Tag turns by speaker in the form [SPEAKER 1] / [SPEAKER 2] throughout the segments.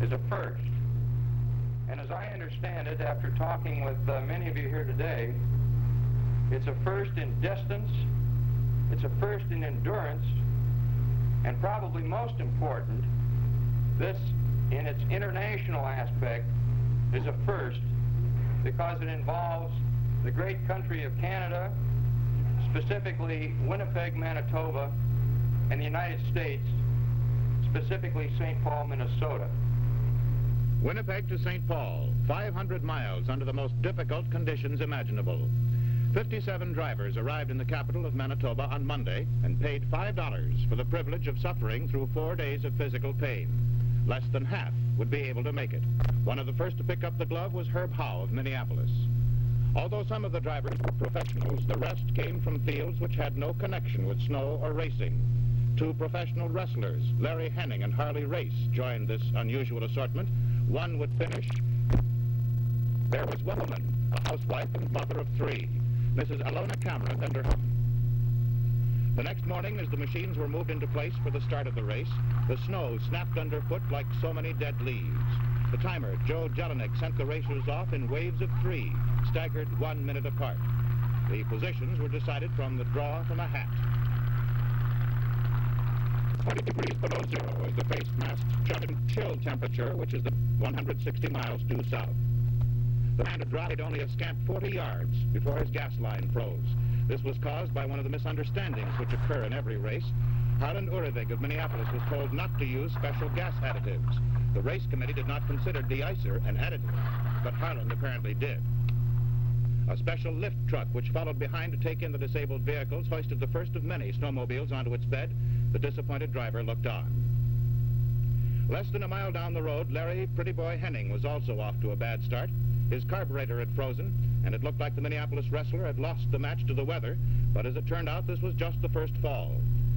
[SPEAKER 1] is a first. And as I understand it, after talking with many of you here today, it's a first in distance, it's a first in endurance, and probably most important, this, in its international aspect, is a first because it involves the great country of Canada, specifically Winnipeg, Manitoba, and the United States, specifically St. Paul, Minnesota.
[SPEAKER 2] Winnipeg to St. Paul, 500 miles under the most difficult conditions imaginable. 57 drivers arrived in the capital of Manitoba on Monday and paid $5 for the privilege of suffering through 4 days of physical pain. Less than half would be able to make it. One of the first to pick up the glove was Herb Howe of Minneapolis. Although some of the drivers were professionals, the rest came from fields which had no connection with snow or racing. 2 professional wrestlers, Larry Henning and Harley Race, joined this unusual assortment. One would finish. There was one woman, a housewife and mother of 3, Mrs. Alona Cameron and her husband. The next morning, as the machines were moved into place for the start of the race, the snow snapped underfoot like so many dead leaves. The timer, Joe Jelinek, sent the racers off in waves of 3, staggered 1 minute apart. The positions were decided from the draw from a hat. 20 degrees below zero as the face mask showed chill temperature, which is the 160 miles due south. The man had driven only a scant 40 yards before his gas line froze. This was caused by one of the misunderstandings which occur in every race. Harland Urevig of Minneapolis was told not to use special gas additives. The race committee did not consider de-icer an additive, but Harland apparently did. A special lift truck which followed behind to take in the disabled vehicles hoisted the first of many snowmobiles onto its bed. The disappointed driver looked on. Less than a mile down the road, Larry Pretty Boy Henning was also off to a bad start. His carburetor had frozen, and it looked like the Minneapolis wrestler had lost the match to the weather, but as it turned out, this was just the first fall.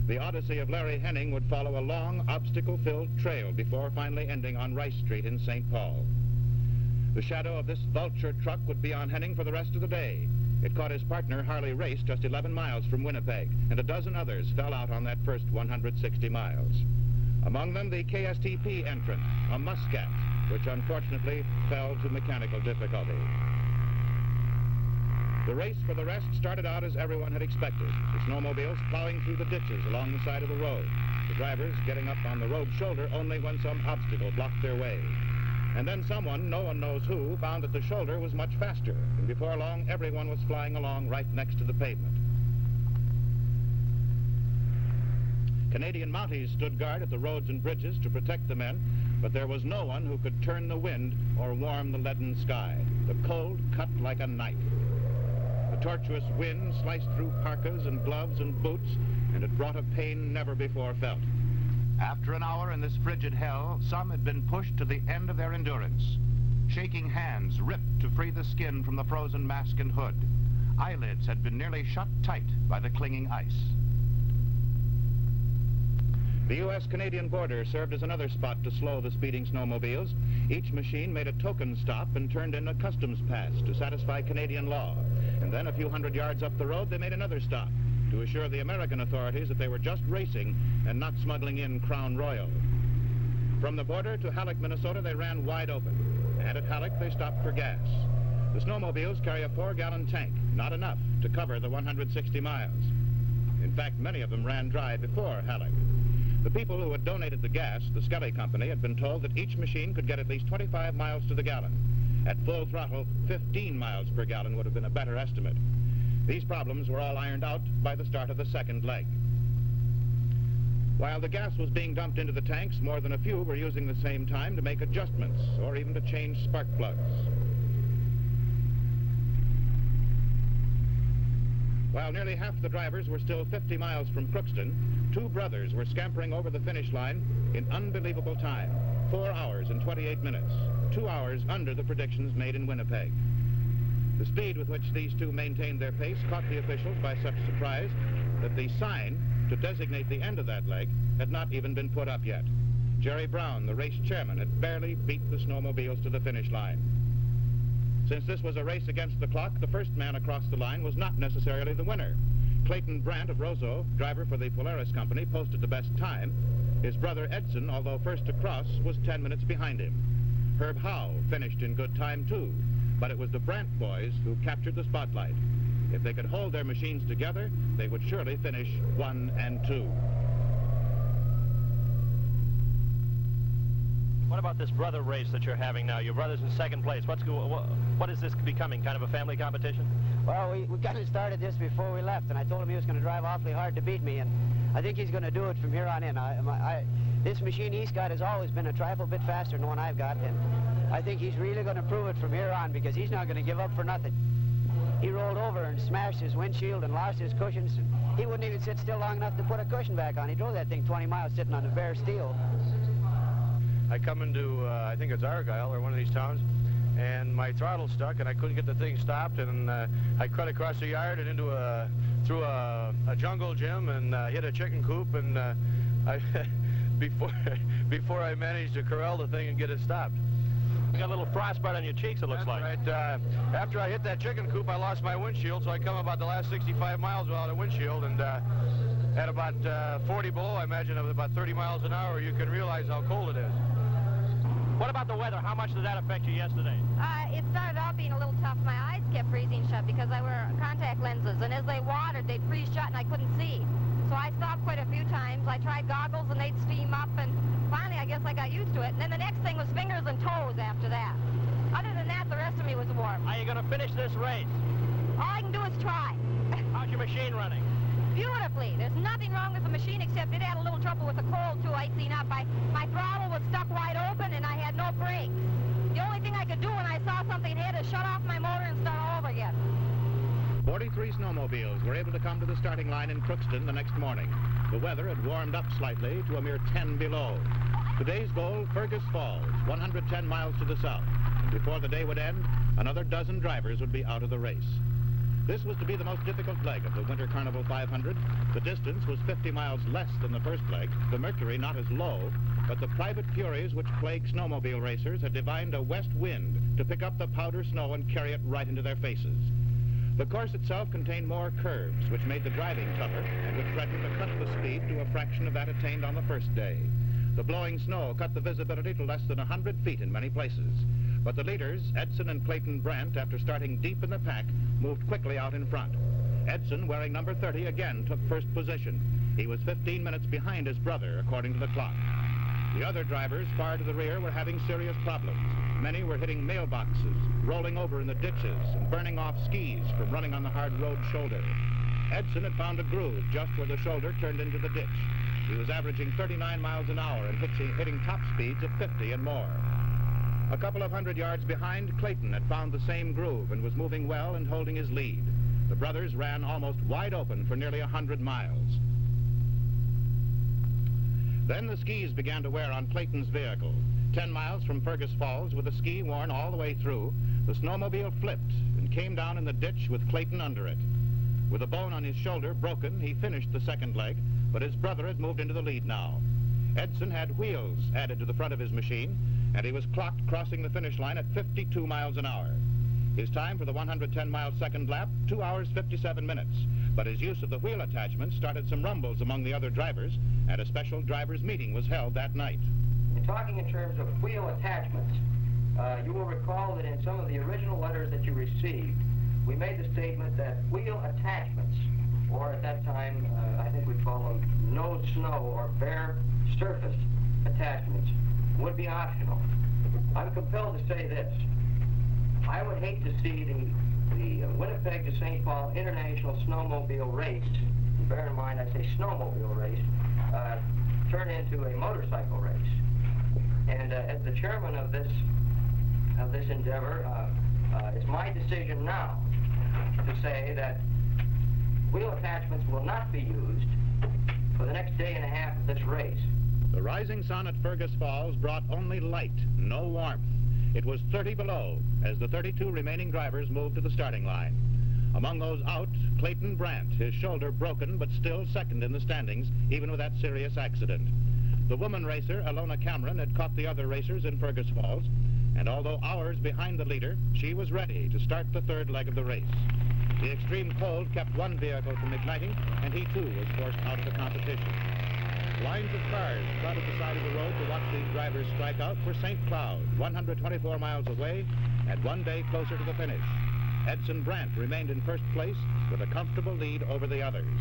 [SPEAKER 2] The odyssey of Larry Henning would follow a long, obstacle-filled trail before finally ending on Rice Street in St. Paul. The shadow of this vulture truck would be on Henning for the rest of the day. It caught his partner, Harley Race, just 11 miles from Winnipeg, and a dozen others fell out on that first 160 miles. Among them, the KSTP entrant, a Muscat, which unfortunately fell to mechanical difficulty. The race for the rest started out as everyone had expected, the snowmobiles plowing through the ditches along the side of the road, the drivers getting up on the road shoulder only when some obstacle blocked their way. And then someone, no one knows who, found that the shoulder was much faster, and before long everyone was flying along right next to the pavement. Canadian Mounties stood guard at the roads and bridges to protect the men, but there was no one who could turn the wind or warm the leaden sky. The cold cut like a knife. The tortuous wind sliced through parkas and gloves and boots, and it brought a pain never before felt. After an hour in this frigid hell, some had been pushed to the end of their endurance. Shaking hands ripped to free the skin from the frozen mask and hood. Eyelids had been nearly shut tight by the clinging ice. The U.S.-Canadian border served as another spot to slow the speeding snowmobiles. Each machine made a token stop and turned in a customs pass to satisfy Canadian law. And then a few hundred yards up the road, they made another stop to assure the American authorities that they were just racing and not smuggling in Crown Royal. From the border to Halleck, Minnesota, they ran wide open. And at Halleck, they stopped for gas. The snowmobiles carry a 4-gallon tank, not enough to cover the 160 miles. In fact, many of them ran dry before Halleck. The people who had donated the gas, the Skelly Company, had been told that each machine could get at least 25 miles to the gallon. At full throttle, 15 miles per gallon would have been a better estimate. These problems were all ironed out by the start of the second leg. While the gas was being dumped into the tanks, more than a few were using the same time to make adjustments or even to change spark plugs. While nearly half the drivers were still 50 miles from Crookston, 2 brothers were scampering over the finish line in unbelievable time, 4 hours and 28 minutes, 2 hours under the predictions made in Winnipeg. The speed with which these 2 maintained their pace caught the officials by such surprise that the sign to designate the end of that leg had not even been put up yet. Jerry Brown, the race chairman, had barely beat the snowmobiles to the finish line. Since this was a race against the clock, the first man across the line was not necessarily the winner. Clayton Brandt of Roseau, driver for the Polaris Company, posted the best time, His brother Edson, although first across, was 10 minutes behind him. Herb Howe finished in good time too, but it was the Brandt boys who captured the spotlight. If they could hold their machines together, they would surely finish 1 and 2.
[SPEAKER 3] What about this brother race that you're having now? Your brother's in second place. What is this becoming, kind of a family competition?
[SPEAKER 4] Well, we kind of started this before we left, and I told him he was going to drive awfully hard to beat me, and I think he's going to do it from here on in. This machine he's got has always been a trifle bit faster than the one I've got, and I think he's really going to prove it from here on, because he's not going to give up for nothing. He rolled over and smashed his windshield and lost his cushions, and he wouldn't even sit still long enough to put a cushion back on. He drove that thing 20 miles sitting on the bare steel.
[SPEAKER 1] I come into, I think it's Argyle or one of these towns, and my throttle stuck, and I couldn't get the thing stopped, and I cut across the yard and into through a jungle gym and hit a chicken coop, and before I managed to corral the thing and get it stopped.
[SPEAKER 3] You got a little frostbite on your cheeks, it looks like.
[SPEAKER 1] Right. After I hit that chicken coop, I lost my windshield, so I come about the last 65 miles without a windshield, and at about 40 below, I imagine at about 30 miles an hour, you can realize how cold it is.
[SPEAKER 3] What about the weather? How much did that affect you yesterday?
[SPEAKER 5] It started out being a little tough. My eyes kept freezing shut because I wear contact lenses, and as they watered, they'd freeze shut and I couldn't see. So I stopped quite a few times. I tried goggles and they'd steam up, and finally I guess I got used to it. And then the next thing was fingers and toes after that. Other than that, the rest of me was warm.
[SPEAKER 3] Are you going to finish this race?
[SPEAKER 5] All I can do is try.
[SPEAKER 3] How's your machine running?
[SPEAKER 5] Beautifully. There's nothing wrong with the machine except it had a little trouble with the cold, too. I'd seen up. My throttle was stuck wide open, and I had no brakes. The only thing I could do when I saw something ahead is shut off my motor and start all over again.
[SPEAKER 2] 43 snowmobiles were able to come to the starting line in Crookston the next morning. The weather had warmed up slightly to a mere 10 below. Today's goal, Fergus Falls, 110 miles to the south. And before the day would end, another dozen drivers would be out of the race. This was to be the most difficult leg of the Winter Carnival 500. The distance was 50 miles less than the first leg, the mercury not as low, but the private furies which plague snowmobile racers had divined a west wind to pick up the powder snow and carry it right into their faces. The course itself contained more curves, which made the driving tougher and which threatened to cut the speed to a fraction of that attained on the first day. The blowing snow cut the visibility to less than 100 feet in many places. But the leaders, Edson and Clayton Brandt, after starting deep in the pack, moved quickly out in front. Edson, wearing number 30, again took first position. He was 15 minutes behind his brother, according to the clock. The other drivers, far to the rear, were having serious problems. Many were hitting mailboxes, rolling over in the ditches, and burning off skis from running on the hard road shoulder. Edson had found a groove just where the shoulder turned into the ditch. He was averaging 39 miles an hour and hitting top speeds of 50 and more. A couple of 100 yards behind, Clayton had found the same groove and was moving well and holding his lead. The brothers ran almost wide open for nearly 100 miles. Then the skis began to wear on Clayton's vehicle. 10 miles from Fergus Falls, with the ski worn all the way through, the snowmobile flipped and came down in the ditch with Clayton under it. With a bone on his shoulder broken, he finished the second leg, but his brother had moved into the lead now. Edson had wheels added to the front of his machine, and he was clocked crossing the finish line at 52 miles an hour. His time for the 110-mile second lap, 2 hours, 57 minutes. But his use of the wheel attachment started some rumbles among the other drivers, and a special drivers' meeting was held that night.
[SPEAKER 1] Talking in terms of wheel attachments, you will recall that in some of the original letters that you received, we made the statement that wheel attachments, or at that time, I think we'd call them no snow or bare surface attachments, would be optional. I'm compelled to say this. I would hate to see the Winnipeg to St. Paul International Snowmobile Race, and bear in mind I say snowmobile race, turn into a motorcycle race. And as the chairman of this endeavor, it's my decision now to say that wheel attachments will not be used for the next day and a half of this race.
[SPEAKER 2] The rising sun at Fergus Falls brought only light, no warmth. It was 30 below as the 32 remaining drivers moved to the starting line. Among those out, Clayton Brandt, his shoulder broken but still second in the standings, even with that serious accident. The woman racer, Alona Cameron, had caught the other racers in Fergus Falls, and although hours behind the leader, she was ready to start the third leg of the race. The extreme cold kept one vehicle from igniting, and he too was forced out of the competition. Lines of cars crowded the side of the road to watch these drivers strike out for St. Cloud, 124 miles away and 1 day closer to the finish. Edson Brandt remained in first place with a comfortable lead over the others.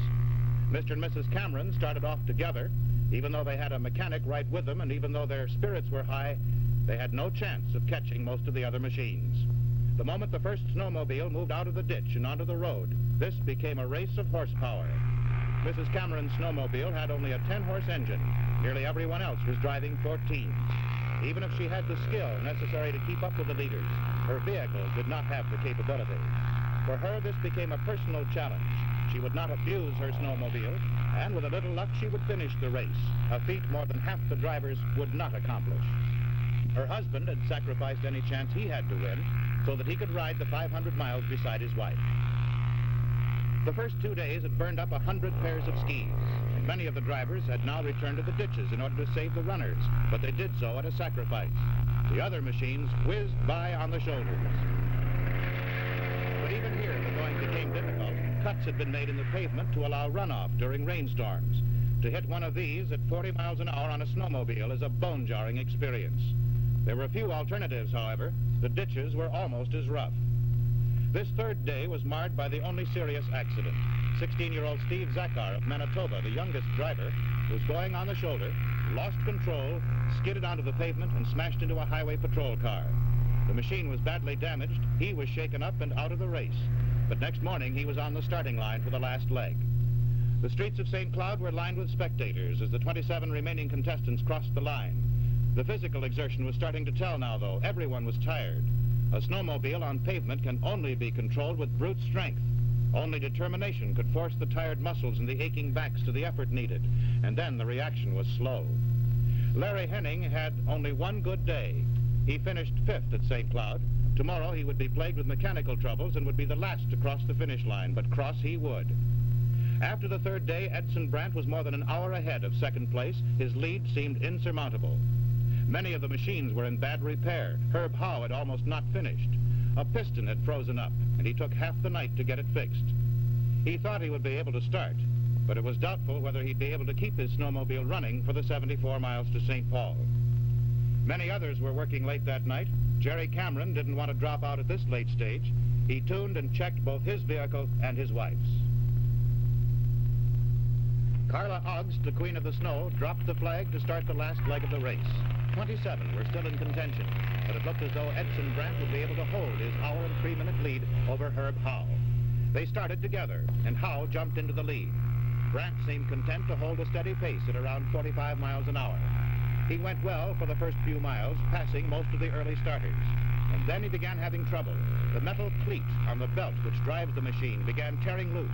[SPEAKER 2] Mr. and Mrs. Cameron started off together. Even though they had a mechanic right with them, and even though their spirits were high, they had no chance of catching most of the other machines. The moment the first snowmobile moved out of the ditch and onto the road, this became a race of horsepower. Mrs. Cameron's snowmobile had only a 10-horse engine. Nearly everyone else was driving 14s. Even if she had the skill necessary to keep up with the leaders, her vehicle did not have the capability. For her, this became a personal challenge. She would not abuse her snowmobile, and with a little luck, she would finish the race, a feat more than half the drivers would not accomplish. Her husband had sacrificed any chance he had to win so that he could ride the 500 miles beside his wife. The first 2 days had burned up 100 pairs of skis, and many of the drivers had now returned to the ditches in order to save the runners, but they did so at a sacrifice. The other machines whizzed by on the shoulders. But even here, the going became difficult. Cuts had been made in the pavement to allow runoff during rainstorms. To hit one of these at 40 miles an hour on a snowmobile is a bone-jarring experience. There were few alternatives, however. The ditches were almost as rough. This third day was marred by the only serious accident. 16-year-old Steve Zakar of Manitoba, the youngest driver, was going on the shoulder, lost control, skidded onto the pavement, and smashed into a highway patrol car. The machine was badly damaged. He was shaken up and out of the race. But next morning, he was on the starting line for the last leg. The streets of St. Cloud were lined with spectators as the 27 remaining contestants crossed the line. The physical exertion was starting to tell now, though. Everyone was tired. A snowmobile on pavement can only be controlled with brute strength. Only determination could force the tired muscles and the aching backs to the effort needed, and then the reaction was slow. Larry Henning had only one good day. He finished 5th at St. Cloud. Tomorrow he would be plagued with mechanical troubles and would be the last to cross the finish line, but cross he would. After the third day, Edson Brandt was more than an hour ahead of second place. His lead seemed insurmountable. Many of the machines were in bad repair. Herb Howe had almost not finished. A piston had frozen up, and he took half the night to get it fixed. He thought he would be able to start, but it was doubtful whether he'd be able to keep his snowmobile running for the 74 miles to St. Paul. Many others were working late that night. Jerry Cameron didn't want to drop out at this late stage. He tuned and checked both his vehicle and his wife's. Carla Oggs, the queen of the snow, dropped the flag to start the last leg of the race. 27 were still in contention, but it looked as though Edson Brandt would be able to hold his hour and 3-minute lead over Herb Howe. They started together, and Howe jumped into the lead. Brandt seemed content to hold a steady pace at around 45 miles an hour. He went well for the first few miles, passing most of the early starters. And then he began having trouble. The metal cleat on the belt which drives the machine began tearing loose,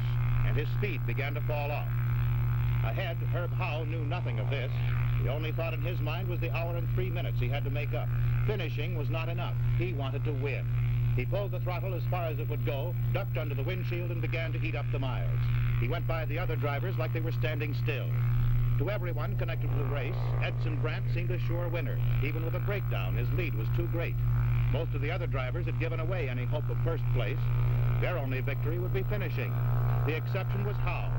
[SPEAKER 2] and his speed began to fall off. Ahead, Herb Howe knew nothing of this. The only thought in his mind was the hour and 3 minutes he had to make up. Finishing was not enough. He wanted to win. He pulled the throttle as far as it would go, ducked under the windshield, and began to eat up the miles. He went by the other drivers like they were standing still. To everyone connected with the race, Edson Brandt seemed a sure winner. Even with a breakdown, his lead was too great. Most of the other drivers had given away any hope of first place. Their only victory would be finishing. The exception was Howe,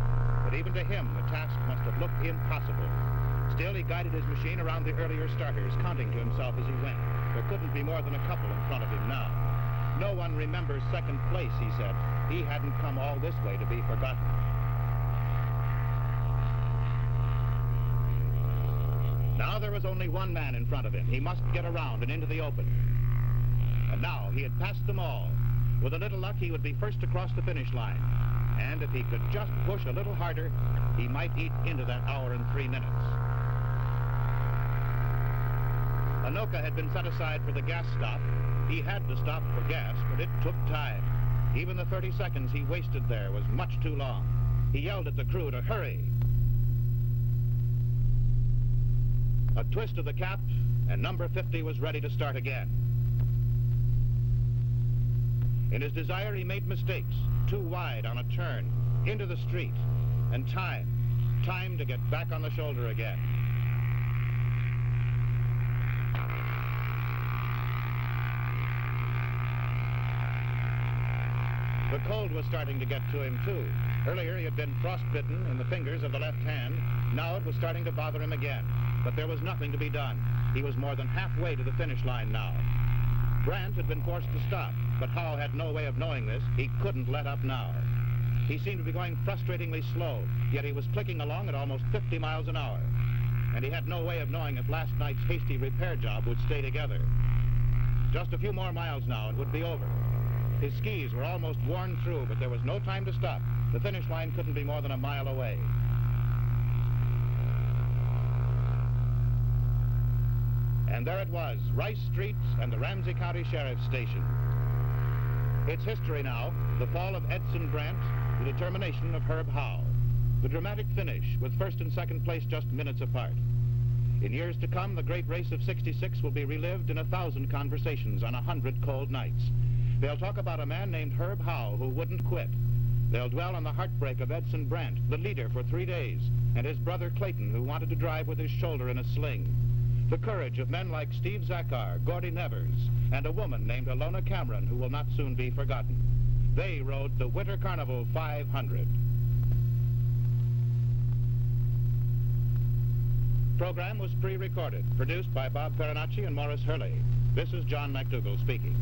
[SPEAKER 2] but even to him, the task must have looked impossible. Still, he guided his machine around the earlier starters, counting to himself as he went. There couldn't be more than a couple in front of him now. No one remembers second place, he said. He hadn't come all this way to be forgotten. Now there was only one man in front of him. He must get around and into the open. And now he had passed them all. With a little luck, he would be first to cross the finish line. And if he could just push a little harder, he might eat into that hour and 3 minutes. Anoka had been set aside for the gas stop. He had to stop for gas, but it took time. Even the 30 seconds he wasted there was much too long. He yelled at the crew to hurry. A twist of the cap, and number 50 was ready to start again. In his desire, he made mistakes. Too wide on a turn, into the street, and time to get back on the shoulder again. The cold was starting to get to him, too. Earlier, he had been frostbitten in the fingers of the left hand. Now it was starting to bother him again, but there was nothing to be done. He was more than halfway to the finish line now. Brandt had been forced to stop, but Howe had no way of knowing this. He couldn't let up now. He seemed to be going frustratingly slow, yet he was clicking along at almost 50 miles an hour. And he had no way of knowing if last night's hasty repair job would stay together. Just a few more miles now, it would be over. His skis were almost worn through, but there was no time to stop. The finish line couldn't be more than a mile away. And there it was, Rice Street and the Ramsey County Sheriff's Station. Its history now, the fall of Edson Brandt, the determination of Herb Howe, the dramatic finish with first and second place just minutes apart. In years to come, the great race of '66 will be relived in 1,000 conversations on 100 cold nights. They'll talk about a man named Herb Howe who wouldn't quit. They'll dwell on the heartbreak of Edson Brandt, the leader for 3 days, and his brother Clayton, who wanted to drive with his shoulder in a sling. The courage of men like Steve Zakar, Gordy Nevers, and a woman named Alona Cameron, who will not soon be forgotten. They rode the Winter Carnival 500. Program was pre-recorded, produced by Bob Farinacci and Morris Hurley. This is John McDougall speaking.